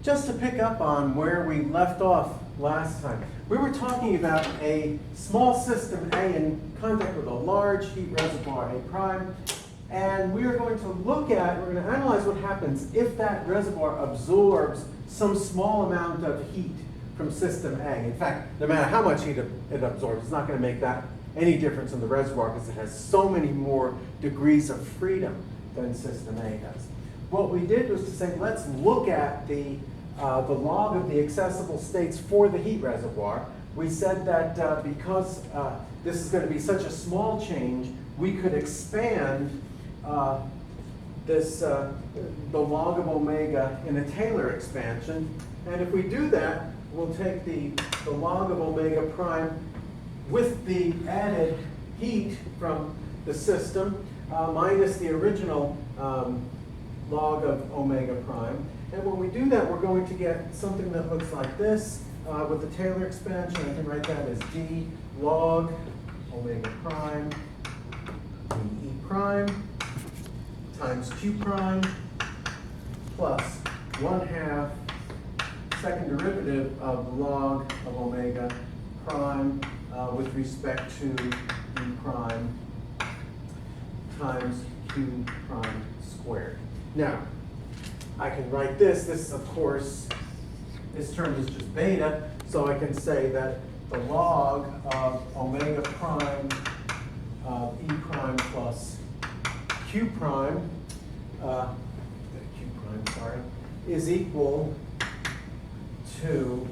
just to pick up on where we left off last time. We were talking about a small system A in contact with a large heat reservoir A prime, and we are going to look at, we're going to analyze what happens if that reservoir absorbs some small amount of heat from system A. In fact, no matter how much heat it absorbs, it's not going to make that any difference in the reservoir because it has so many more degrees of freedom than system A has. What we did was to say, let's look at the log of the accessible states for the heat reservoir. We said that because this is going to be such a small change, we could expand the log of omega in a Taylor expansion. And if we do that, we'll take the log of omega prime with the added heat from the system minus the original log of omega prime. And when we do that, we're going to get something that looks like this. With the Taylor expansion, I can write that as d log omega prime e prime times q prime plus 1/2 second derivative of log of omega prime with respect to e prime times q prime squared. Now, I can write this. This, of course, this term is just beta, so I can say that the log of omega prime of e prime plus q prime, is equal to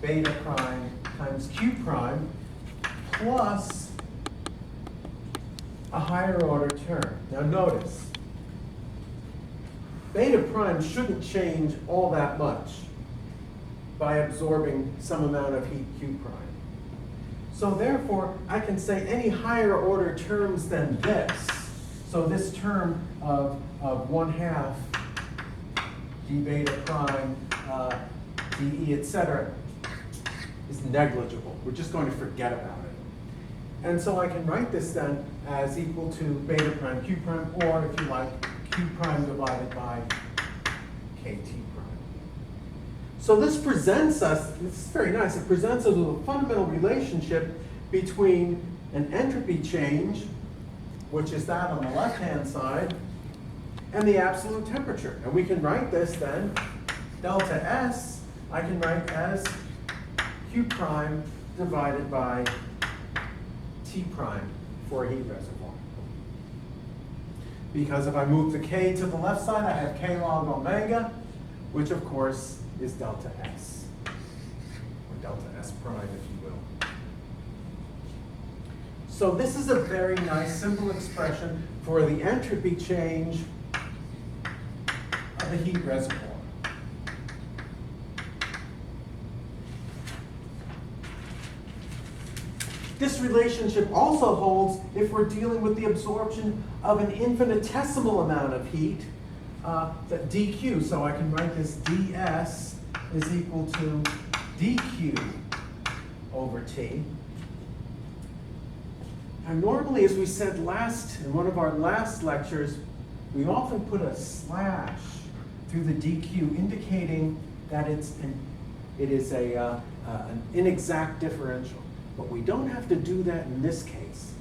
beta prime times q prime plus a higher order term. Now notice, beta prime shouldn't change all that much by absorbing some amount of heat q prime. So therefore, I can say any higher order terms than this. So this term of 1/2 d beta prime, dE, etc., is negligible. We're just going to forget about it. And so I can write this then as equal to beta prime q prime, or if you like, q prime divided by kt prime. So this presents us, this is very nice, it presents us with a fundamental relationship between an entropy change, which is that on the left-hand side, and the absolute temperature. And we can write this then, delta S, I can write as q prime divided by t prime for a heat reservoir. Because if I move the k to the left side, I have k log omega, which of course is delta S, or delta S prime, if you will. So this is a very nice, simple expression for the entropy change of the heat reservoir. This relationship also holds if we're dealing with the absorption of an infinitesimal amount of heat, that dq. So I can write this ds is equal to dq over t. And normally, as we said in one of our last lectures, we often put a slash through the dq, indicating that it is an inexact differential. But we don't have to do that in this case.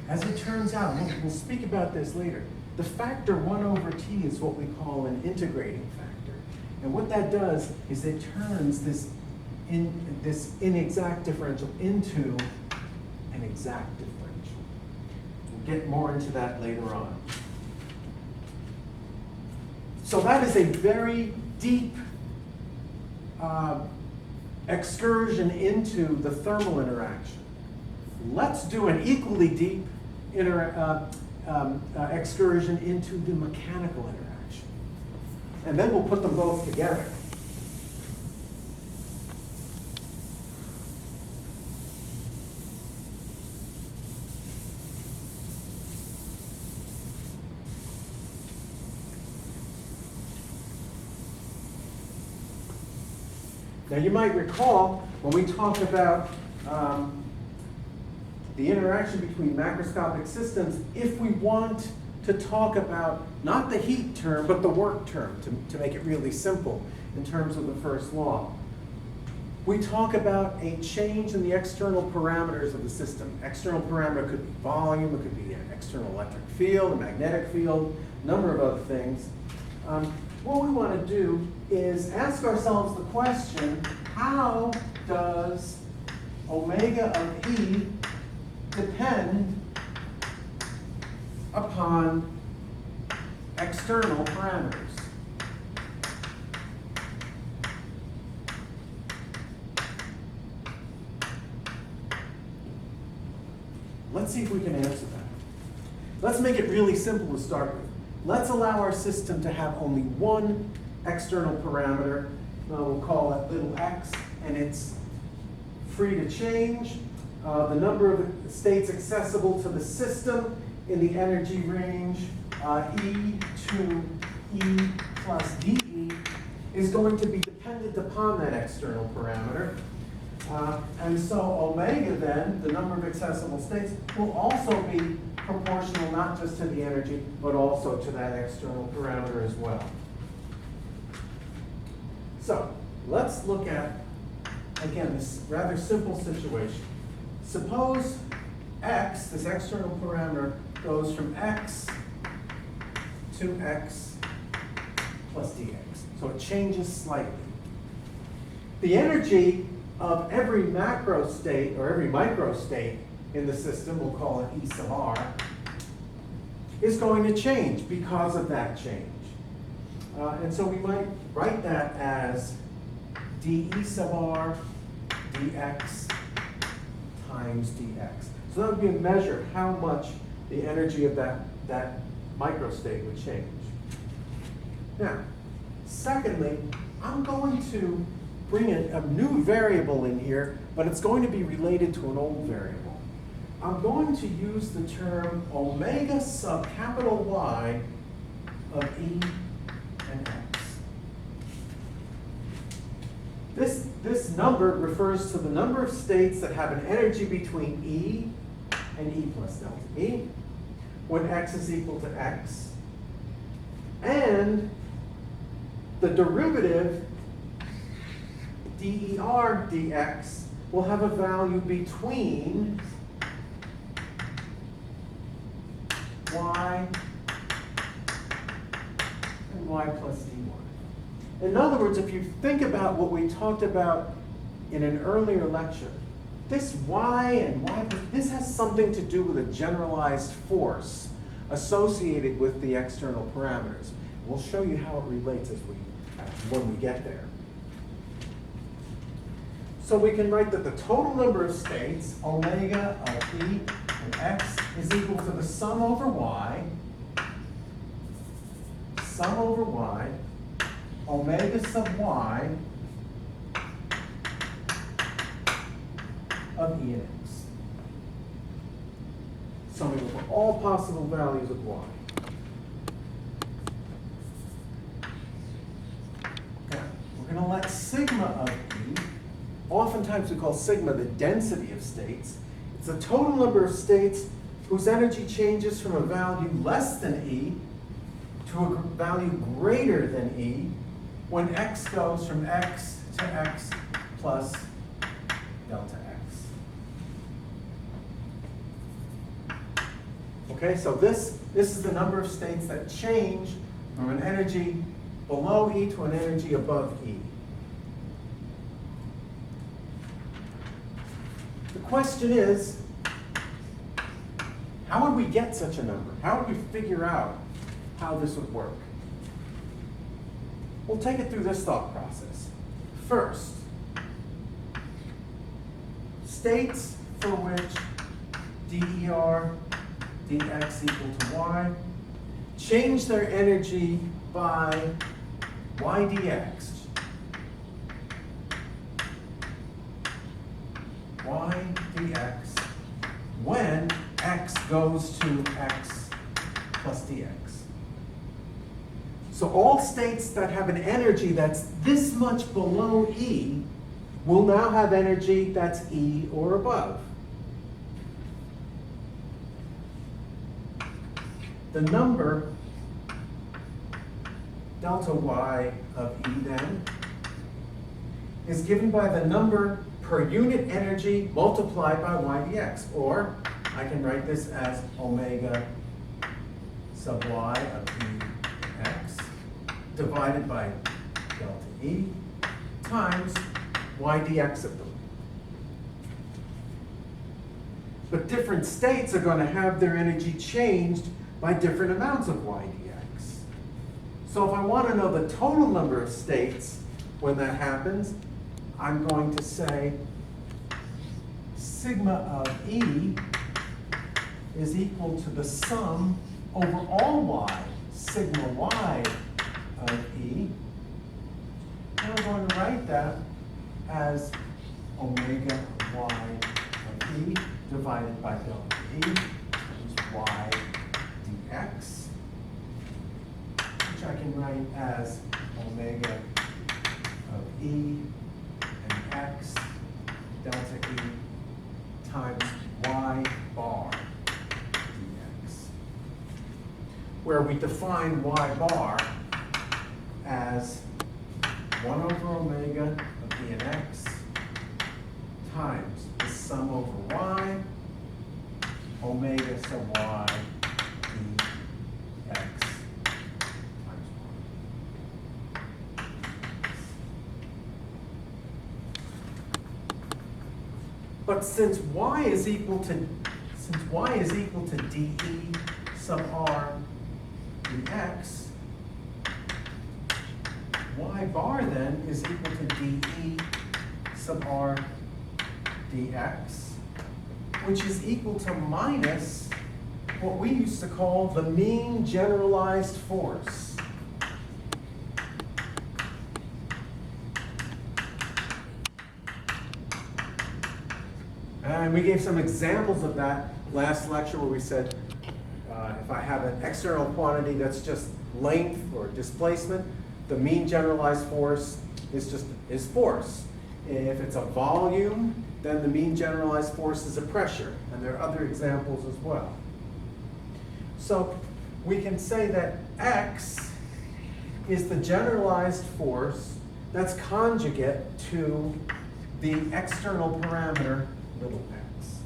As it turns out, we'll speak about this later, the factor 1 over t is what we call an integrating factor. And what that does is it turns this inexact differential into an exact differential. We'll get more into that later on. So that is a very deep excursion into the thermal interaction. Let's do an equally deep excursion into the mechanical interaction. And then we'll put them both together. Now you might recall when we talk about the interaction between macroscopic systems, if we want to talk about not the heat term, but the work term, to make it really simple in terms of the first law. We talk about a change in the external parameters of the system. External parameter could be volume, it could be an external electric field, a magnetic field, a number of other things. What we want to do is ask ourselves the question, how does omega of E depend upon external parameters? Let's see if we can answer that. Let's make it really simple to start with. Let's allow our system to have only one external parameter. We'll call it little x, and it's free to change. The number of states accessible to the system in the energy range E to E plus dE is going to be dependent upon that external parameter. And so omega then, the number of accessible states, will also be proportional not just to the energy, but also to that external parameter as well. So let's look at, again, this rather simple situation. Suppose x, this external parameter, goes from x to x plus dx. So it changes slightly. The energy of every macro state, or every micro state in the system, we'll call it E sub r, is going to change because of that change. And so we might write that as dE sub r dx times dx. So that would be a measure of how much the energy of that microstate would change. Now, secondly, I'm going to bring a new variable in here, but it's going to be related to an old variable. I'm going to use the term omega sub capital Y of E and X. This number refers to the number of states that have an energy between E and E plus delta E when X is equal to X. And the derivative der dx will have a value between y and y plus dy. In other words, if you think about what we talked about in an earlier lecture, this y and y, this has something to do with a generalized force associated with the external parameters. We'll show you how it relates when we get there. So we can write that the total number of states, omega of E and X, is equal to the sum over Y, omega sub Y of E and X. Summing over all possible values of Y. Now, we're going to let sigma of E, oftentimes we call sigma the density of states. It's the total number of states whose energy changes from a value less than E to a value greater than E when X goes from X to X plus delta X. Okay, so this is the number of states that change from an energy below E to an energy above E. The question is, how would we get such a number? How would we figure out how this would work? We'll take it through this thought process. First, states for which der dx equal to y change their energy by y dx. Y dx when x goes to x plus dx. So all states that have an energy that's this much below E will now have energy that's E or above. the number delta y of E then is given by the number per unit energy multiplied by y dx, or I can write this as omega sub y of E x divided by delta E times y dx of them. But different states are going to have their energy changed by different amounts of y dx. So if I want to know the total number of states when that happens, I'm going to say sigma of E is equal to the sum over all y, sigma y of E. And I'm going to write that as omega y of E divided by delta E times y dx, which I can write as omega of E and x delta E times y bar dx, where we define y bar as 1 over omega of E and x times the sum over y, omega sub y dx times 1. But since y is equal to dE sub r dx, y bar then is equal to dE sub r dx, which is equal to minus what we used to call the mean generalized force. And we gave some examples of that last lecture where we said if I have an external quantity that's just length or displacement, the mean generalized force is force. If it's a volume, then the mean generalized force is a pressure. And there are other examples as well. So we can say that X is the generalized force that's conjugate to the external parameter little x.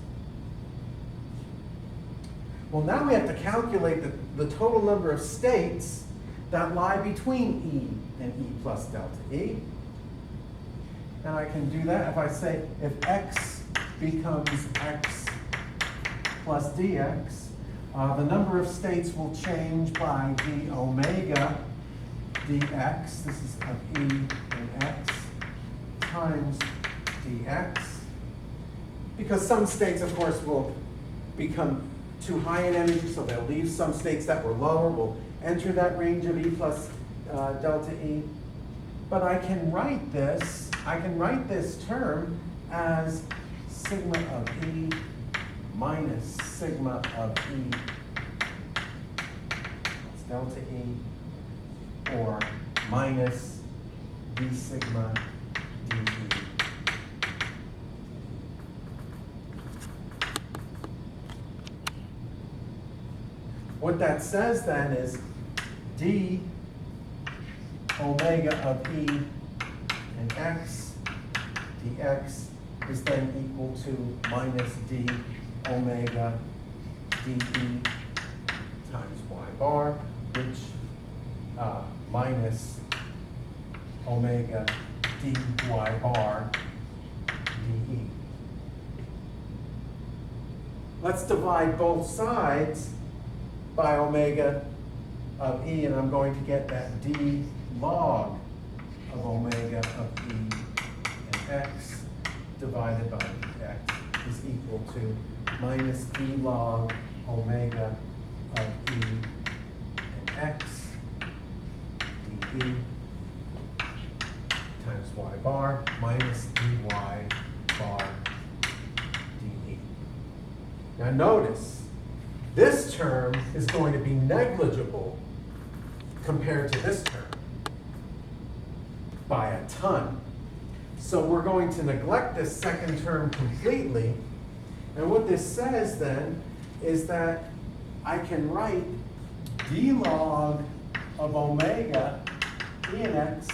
Well, now we have to calculate the total number of states that lie between E and E plus delta E. And I can do that if I say if x becomes x plus dx, the number of states will change by d omega dx, this is of E and x, times dx. Because some states, of course, will become too high in energy, so they'll leave. Some states that were lower will enter that range of E plus delta E. But I can write this term as sigma of E minus sigma of E plus delta E, or minus d sigma dE. What that says then is d omega of E and x dx is then equal to minus d omega dE times y bar, which minus omega dy bar dE. Let's divide both sides by omega of E, and I'm going to get that d log of omega of E and x divided by x is equal to minus d log omega of E and x dE times y bar minus dy bar dE. Now notice, this term is going to be negligible compared to this term by a ton. So we're going to neglect this second term completely. And what this says then is that I can write d log of omega E and x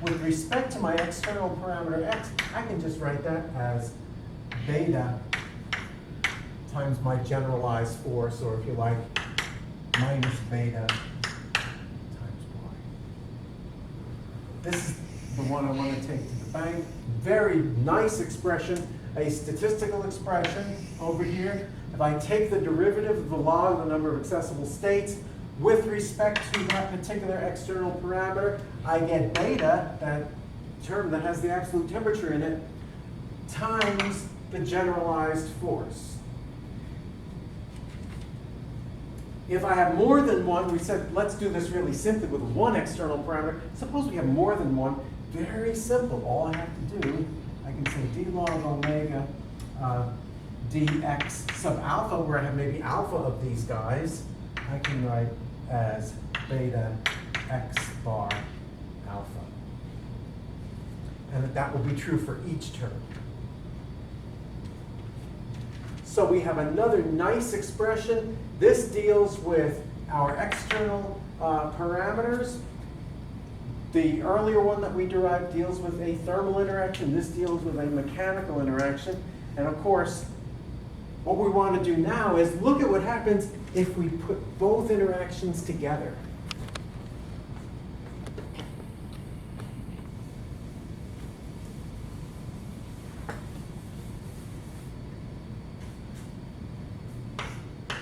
with respect to my external parameter x. I can just write that as beta times my generalized force, or if you like, minus beta times y. This is the one I want to take to the bank. Very nice expression, a statistical expression over here. If I take the derivative of the log of the number of accessible states with respect to that particular external parameter, I get beta, that term that has the absolute temperature in it, times the generalized force. If I have more than one, we said let's do this really simply with one external parameter. Suppose we have more than one. Very simple. All I have to do, I can say d log omega dx sub alpha, where I have maybe alpha of these guys, I can write as beta x bar alpha. And that will be true for each term. So we have another nice expression. This deals with our external parameters. The earlier one that we derived deals with a thermal interaction. This deals with a mechanical interaction. And of course, what we want to do now is look at what happens if we put both interactions together.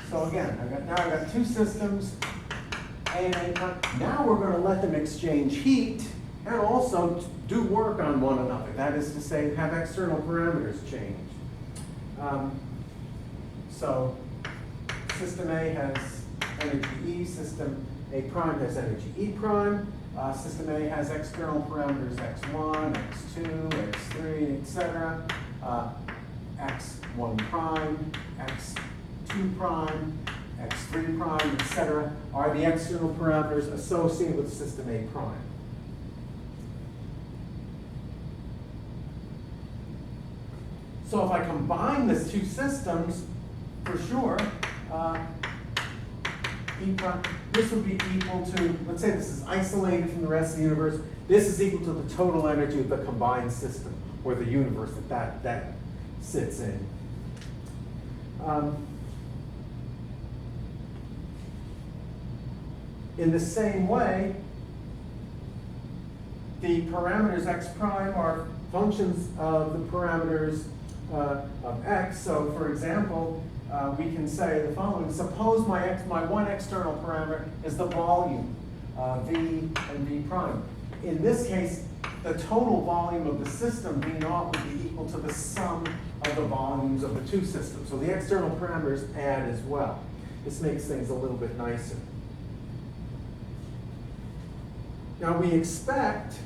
So again, I've got two systems, A and A prime. Now we're going to let them exchange heat and also do work on one another. That is to say, have external parameters change. So system A has energy E, system A prime has energy E prime. System A has external parameters x1, x2, x3, etc. x1 prime, x2 prime, x3 prime, etc. are the external parameters associated with system A prime. So if I combine these two systems, for sure, E prime, this would be equal to, let's say this is isolated from the rest of the universe, this is equal to the total energy of the combined system, or the universe that sits in. In the same way, the parameters x prime are functions of the parameters of x. So for example, we can say the following. Suppose my one external parameter is the volume, V and V prime. In this case, the total volume of the system, V naught, would be equal to the sum of the volumes of the two systems. So the external parameters add as well. This makes things a little bit nicer. Now we expect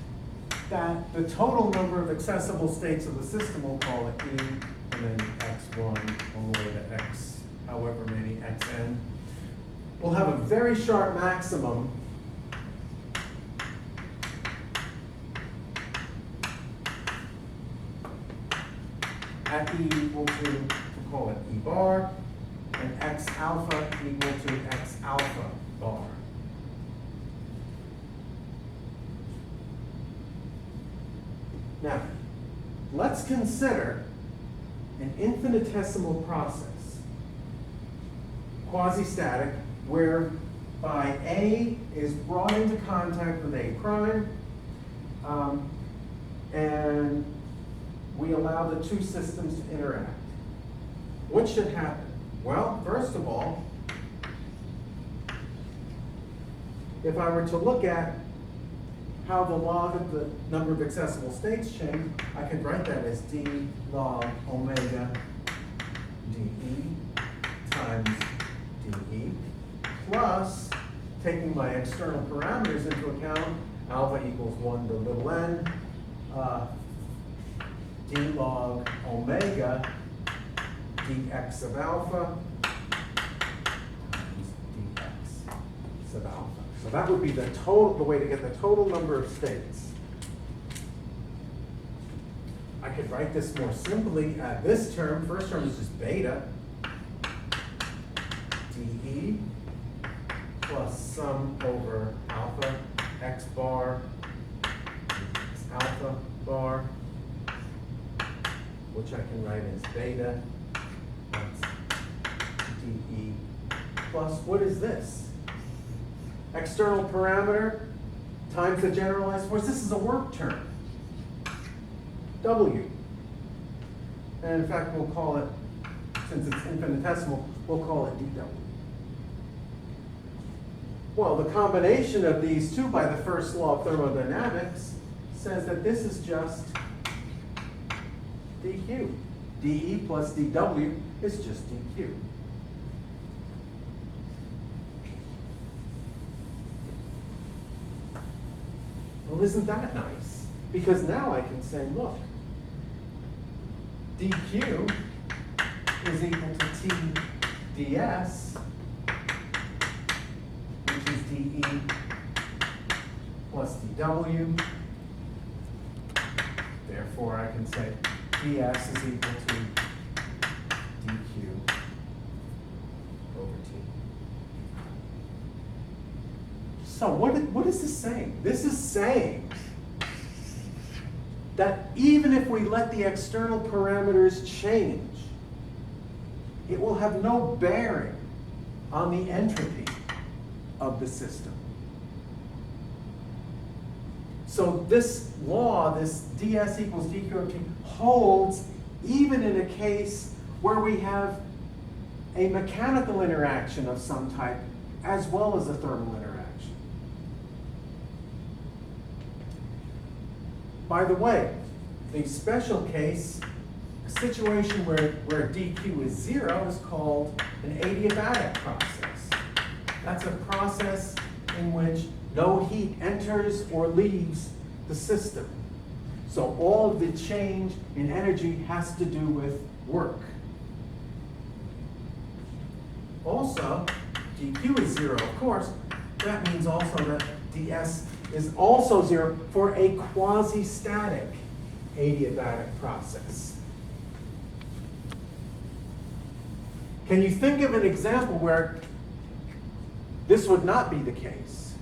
that the total number of accessible states of the system, we'll call it E, and then x1 all the way to x, however many xn, will have a very sharp maximum at E equal to, we'll call it E bar, and x alpha equal to x alpha bar. Now, let's consider an infinitesimal process, quasi-static, whereby A is brought into contact with A prime, and we allow the two systems to interact. What should happen? Well, first of all, if I were to look at how the log of the number of accessible states change, I could write that as d log omega dE times dE, plus, taking my external parameters into account, alpha equals 1 to little n, d log omega dx of alpha times dx sub alpha. So that would be the way to get the total number of states. I could write this more simply. This term, first term is just beta dE plus sum over alpha x bar is alpha bar, which I can write as beta, that's dE plus, what is this? External parameter times the generalized force. This is a work term, W. And in fact, we'll call it, since it's infinitesimal, we'll call it dW. Well, the combination of these two by the first law of thermodynamics says that this is just dQ. dE plus dW is just dQ. Well, isn't that nice? Because now I can say, look, dQ is equal to T ds, which is dE plus dW. Therefore, I can say ds is equal to dQ over T. So what is this saying? This is saying that even if we let the external parameters change, it will have no bearing on the entropy of the system. So this law, this ds equals dq over t, holds even in a case where we have a mechanical interaction of some type as well as a thermal interaction. By the way, the special case, a situation where dq is 0 is called an adiabatic process. That's a process in which no heat enters or leaves the system. So all of the change in energy has to do with work. Also, dq is 0, of course. That means also that ds is also 0 for a quasi-static adiabatic process. Can you think of an example where this would not be the case?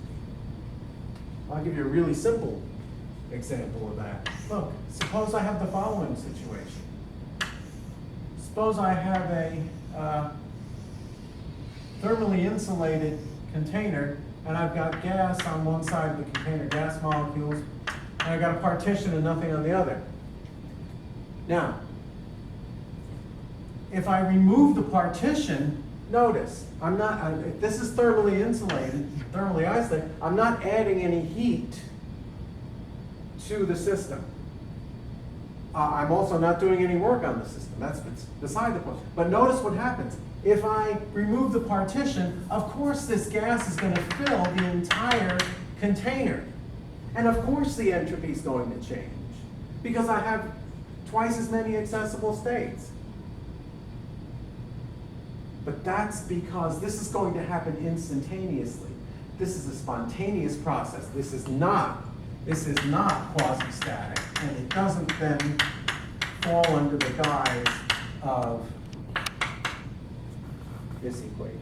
I'll give you a really simple example of that. Look, suppose I have the following situation. Suppose I have a thermally insulated container, and I've got gas on one side of the container, gas molecules, and I've got a partition and nothing on the other. Now, if I remove the partition, notice, this is thermally insulated, thermally isolated, I'm not adding any heat to the system. I'm also not doing any work on the system. That's beside the point. But notice what happens. If I remove the partition, of course this gas is going to fill the entire container. And of course the entropy is going to change, because I have twice as many accessible states. But that's because this is going to happen instantaneously. This is a spontaneous process. This is not quasi-static, and it doesn't then fall under the guise of this equation.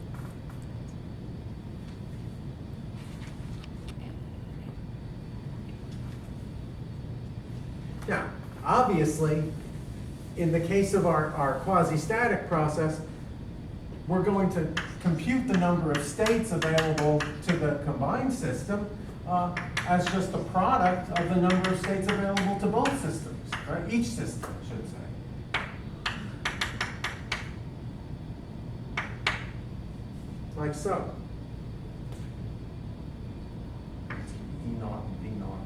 Now, obviously, in the case of our quasi-static process, we're going to compute the number of states available to the combined system as just the product of the number of states available to both systems, right? Each system, I should say. Like so. E naught and D naught.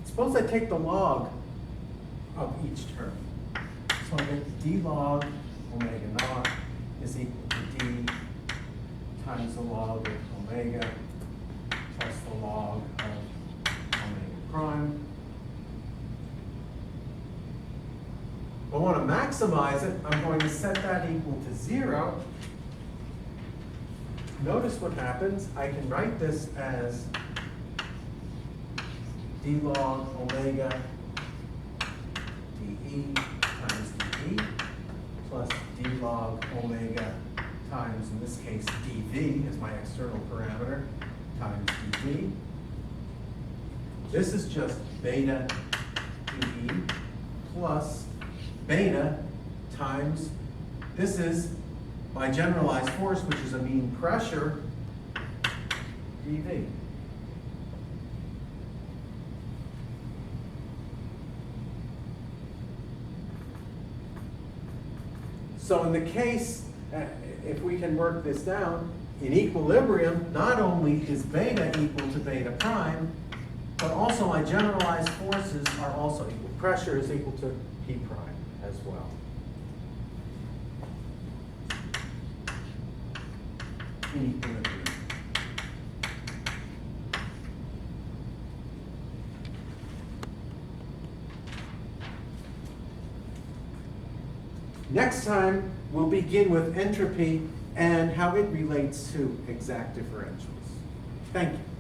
Suppose I take the log of each term. So I get d log omega naught is equal to d times the log of omega plus the log of omega prime. If I want to maximize it, I'm going to set that equal to 0. Notice what happens. I can write this as d log omega dE times dE plus d log omega times, in this case, dV is my external parameter, times dV. This is just beta dE plus beta times, this is my generalized force, which is a mean pressure, dV. So in the case, if we can work this down, in equilibrium, not only is beta equal to beta prime, but also my generalized forces are also equal. Pressure is equal to P prime as well. In equilibrium. Next time, we'll begin with entropy and how it relates to exact differentials. Thank you.